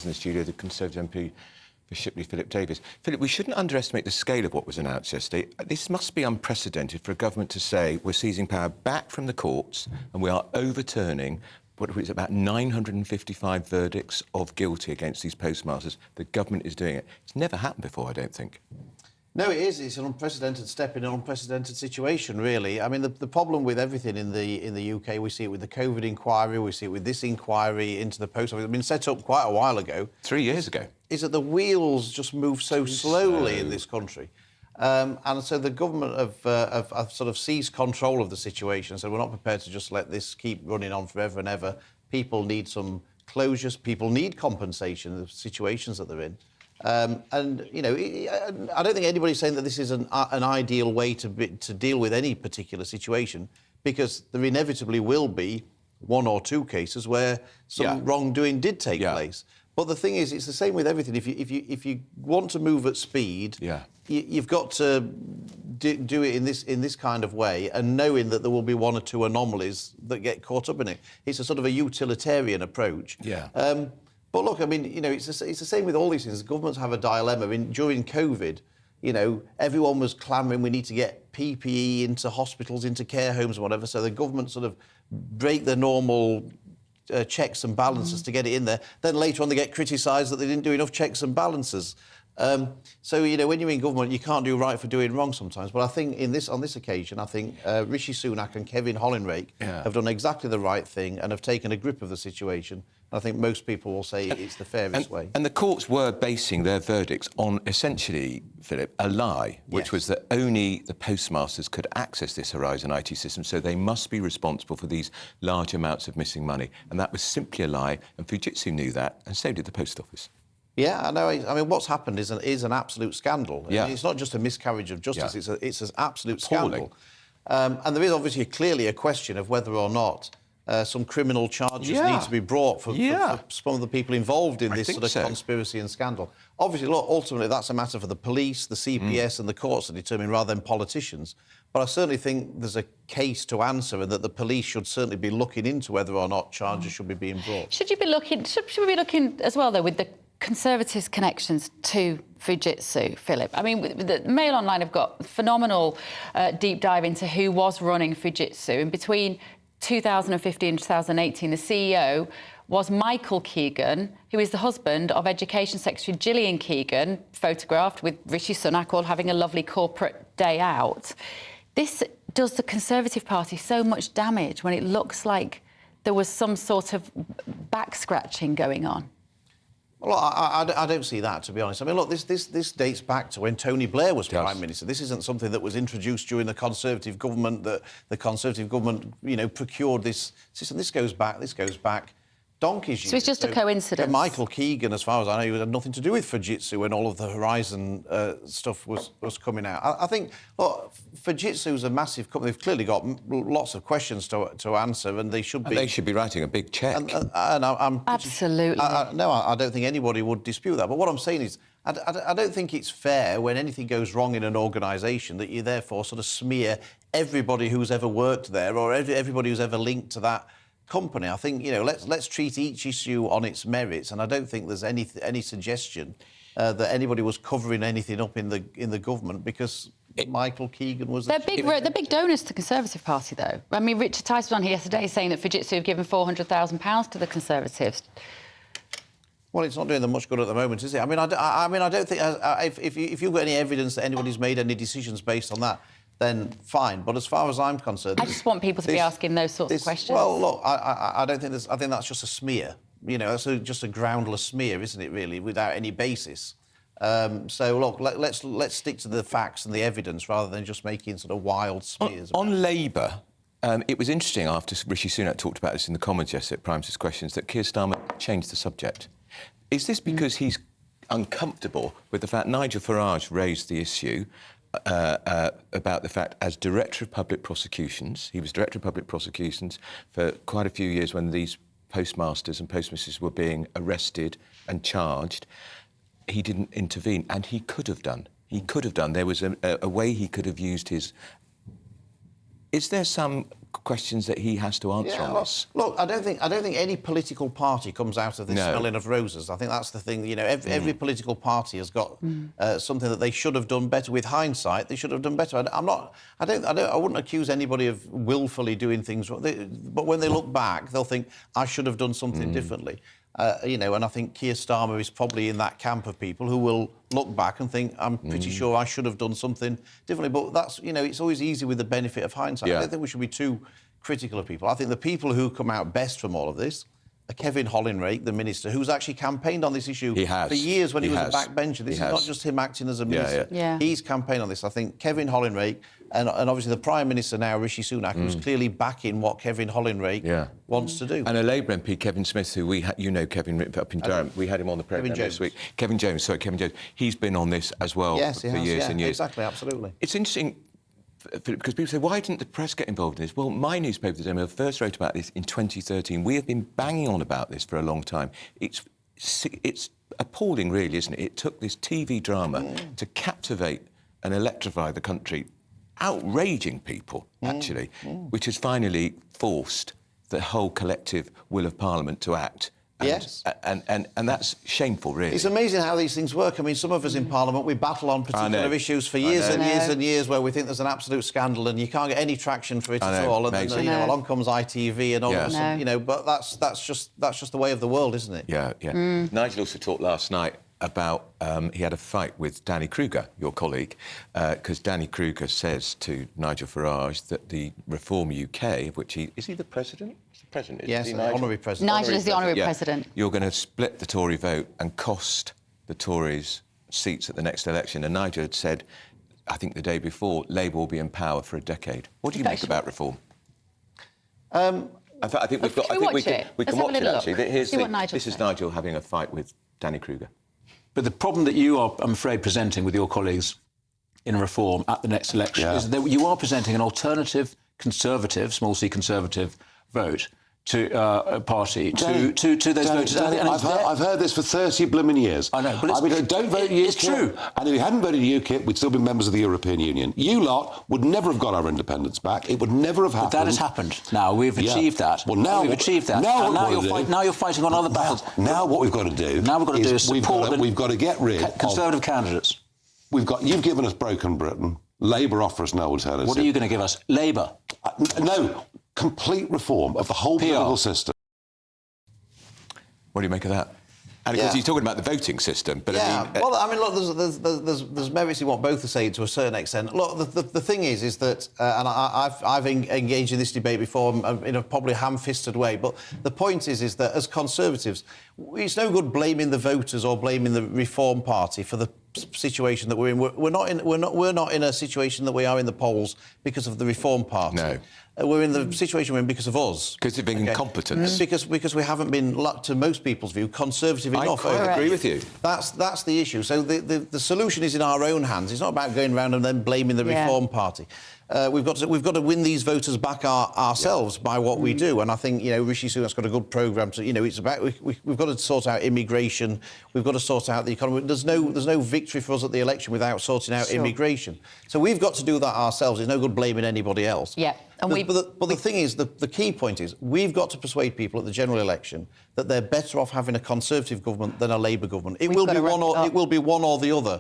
In the studio, the Conservative MP for Shipley, Philip Davies. Philip, we shouldn't underestimate the scale of what was announced yesterday. This must be unprecedented for a government to say we're seizing power back from the courts and we are overturning what is about 955 verdicts of guilty against these postmasters. The government is doing it. It's never happened before, I don't think. No, it is. It's an unprecedented step in an unprecedented situation, really. I mean, the problem with everything in the UK, we see it with the COVID inquiry, we see it with this inquiry into the post office. It's been set up quite a while ago. 3 years ago. Is that the wheels just move so slowly in this country. And so the government have sort of seized control of the situation. So we're not prepared to just let this keep running on forever and ever. People need some closures. People need compensation in the situations that they're in. And, you know, I don't think anybody's saying that this is an ideal way to deal with any particular situation, because there inevitably will be one or two cases where some wrongdoing did take place. But the thing is, it's the same with everything. If you want to move at speed, you've got to do it in this kind of way, and knowing that there will be one or two anomalies that get caught up in it. It's a sort of a utilitarian approach. But look, I mean, you know, it's the same with all these things. Governments have a dilemma. I mean, during COVID, you know, everyone was clamouring we need to get PPE into hospitals, into care homes and whatever. So the government sort of break the normal checks and balances to get it in there. Then later on they get criticised that they didn't do enough checks and balances. So, you know, when you're in government, you can't do right for doing wrong sometimes. But I think on this occasion, I think Rishi Sunak and Kevin Hollinrake have done exactly the right thing and have taken a grip of the situation. I think most people will say it's the fairest way. And the courts were basing their verdicts on, essentially, Philip, a lie, which was that only the postmasters could access this Horizon IT system, so they must be responsible for these large amounts of missing money. And that was simply a lie, and Fujitsu knew that, and so did the Post Office. Yeah, I know. I mean, what's happened is an absolute scandal. I mean, it's not just a miscarriage of justice, it's an absolute scandal. And there is obviously clearly a question of whether or not some criminal charges need to be brought for some of the people involved in this sort of conspiracy and scandal. Obviously, look, ultimately that's a matter for the police, the CPS and the courts to determine rather than politicians. But I certainly think there's a case to answer, and that the police should certainly be looking into whether or not charges should be being brought. Should we be looking as well, though, with the Conservatives' connections to Fujitsu, Philip? I mean, the Mail Online have got a phenomenal deep dive into who was running Fujitsu. And between 2015 and 2018, the CEO was Michael Keegan, who is the husband of Education Secretary Gillian Keegan, photographed with Rishi Sunak all having a lovely corporate day out. This does the Conservative Party so much damage when it looks like there was some sort of back-scratching going on. Well, I don't see that, to be honest. I mean, look, this dates back to when Tony Blair was Prime Minister. This isn't something that was introduced during the Conservative government, that the Conservative government, you know, procured this system. This goes back donkeys years. So it's just a coincidence. Michael Keegan, as far as I know, had nothing to do with Fujitsu when all of the Horizon stuff was coming out. I think, look, Fujitsu's a massive company. They've clearly got lots of questions to answer, and they should be... And they should be writing a big cheque. And I'm absolutely. I don't think anybody would dispute that. But what I'm saying is, I don't think it's fair when anything goes wrong in an organisation that you therefore sort of smear everybody who's ever worked there or everybody who's ever linked to that company. I think, you know, let's treat each issue on its merits, and I don't think there's any suggestion that anybody was covering anything up in the government because Michael Keegan was... They're big donors to the Conservative Party, though. I mean, Richard Tice was on here yesterday saying that Fujitsu have given £400,000 to the Conservatives. Well, it's not doing them much good at the moment, is it? I mean, I don't think... If you've got any evidence that anybody's made any decisions based on that, then fine. But as far as I'm concerned... I just want people to be asking those sorts of questions. Well, look, I don't think I think that's just a smear. You know, that's just a groundless smear, isn't it, really, without any basis. So, look, let's stick to the facts and the evidence rather than just making sort of wild smears. On Labour, it was interesting after Rishi Sunak talked about this in the Commons yesterday at Prime Minister's Questions that Keir Starmer changed the subject. Is this because he's uncomfortable with the fact Nigel Farage raised the issue about the fact, as Director of Public Prosecutions, he was Director of Public Prosecutions for quite a few years when these postmasters and postmistresses were being arrested and charged. He didn't intervene, and he could have done. He could have done. There was a way he could have used his Is there some questions that he has to answer on this? Look, I don't think any political party comes out of this smelling of roses. I think that's the thing. You know, every political party has got something that they should have done better. With hindsight, they should have done better. I wouldn't accuse anybody of willfully doing things wrong. But when they look back, they'll think I should have done something differently. You know, and I think Keir Starmer is probably in that camp of people who will look back and think, I'm pretty sure I should have done something differently. But that's, you know, it's always easy with the benefit of hindsight. I don't think we should be too critical of people. I think the people who come out best from all of this are Kevin Hollinrake, the minister, who's actually campaigned on this issue for years when he was a backbencher. This is not just him acting as a minister. He's campaigned on this. I think Kevin Hollinrake and obviously the Prime Minister now, Rishi Sunak, who's clearly backing what Kevin Hollinrake wants to do. And a Labour MP, Kevin Smith, who you know Kevin up in Durham, we had him on the programme this week. Kevin Jones. He's been on this as well for years and years. Exactly, absolutely. It's interesting, because people say, why didn't the press get involved in this? Well, my newspaper, The Daily Mail, first wrote about this in 2013. We have been banging on about this for a long time. It's appalling, really, isn't it? It took this TV drama to captivate and electrify the country, outraging people, actually, which has finally forced the whole collective will of Parliament to act. And that's shameful, really. It's amazing how these things work. I mean, some of us in Parliament, we battle on particular issues for years and years and years where we think there's an absolute scandal and you can't get any traction for it at all. And then, you know, along comes ITV and all of a sudden, you know, but that's just the way of the world, isn't it? Yeah. Nigel also talked last night about he had a fight with Danny Kruger, your colleague, because Danny Kruger says to Nigel Farage that the Reform UK, of which is he the president? He's the president, yes, he, the honorary president. Nigel is the honorary president. You're going to split the Tory vote and cost the Tories seats at the next election. And Nigel had said, I think the day before, Labour will be in power for a decade. What do you make about reform? In fact, I think we can watch it actually. This is Nigel having a fight with Danny Kruger. But the problem that you are, I'm afraid, presenting with your colleagues in Reform at the next election is that you are presenting an alternative Conservative, small c Conservative vote to a party, to those voters. I've heard this for 30 blooming years. I know, but don't vote UKIP. It's true. And if we hadn't voted UKIP, we'd still be members of the European Union. You lot would never have got our independence back. It would never have happened. But that has happened. Now we've achieved that. Well, now we've achieved that. Now you're fighting on other battles. Now what we've got to do? Is support. We've got to get rid of Conservative candidates. You've given us Broken Britain. Labour offer us no alternative. What are you going to give us? Labour? No. Complete reform of the whole political system. What do you make of that? And of course, he's talking about the voting system, but well, I mean, look, there's merits in what both are saying to a certain extent. Look, the thing is that, and I've engaged in this debate before in a probably ham-fisted way, but the point is that as Conservatives, it's no good blaming the voters or blaming the Reform Party for the situation that we're in. We're not in a situation that we are in the polls because of the Reform Party. No. We're in the situation we're in because of us. Because they've been incompetent. Because we haven't been, to most people's view, conservative enough. I agree with you. That's the issue. So the solution is in our own hands. It's not about going around and then blaming the Reform Party. We've got to win these voters back ourselves by what we do. And I think, you know, Rishi Sunak's got a good programme to, you know, it's about we've got to sort out immigration. We've got to sort out the economy. There's no victory for us at the election without sorting out immigration. So we've got to do that ourselves. There's no good blaming anybody else. Yeah. But the thing is, the key point is, we've got to persuade people at the general election that they're better off having a Conservative government than a Labour government. It will be one or the other.